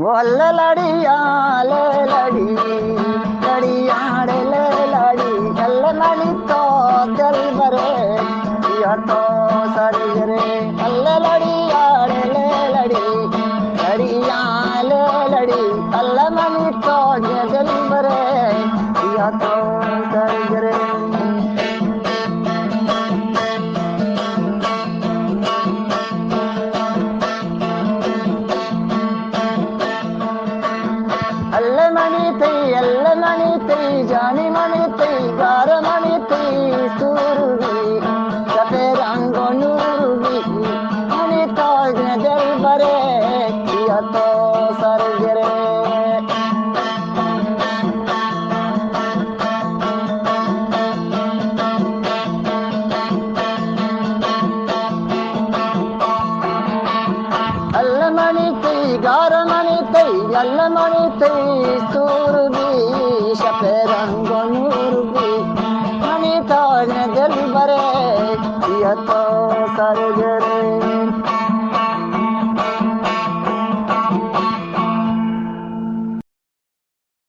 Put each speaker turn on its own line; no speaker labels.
वो लड़िया ले लड़ी लड़िया ले लड़ी अल मणि तो दिल भरे यह तो सर रे अल लड़िया ले लड़ी लड़िया ले लड़ी अल मणि तो दिल भरे यह तो सर रे अल्ल मणि तई जानी मणि तई गार मणि तई सुरवी सफे रंगो नूरवी मणि तो दिल भरे किया तो सर गिरे अल्ल मणि तई गार मणि तई अल्ल मणि तई सुरवी सफे रंगो नूरवी मणि तो दिल भरे किया तो सर गिरे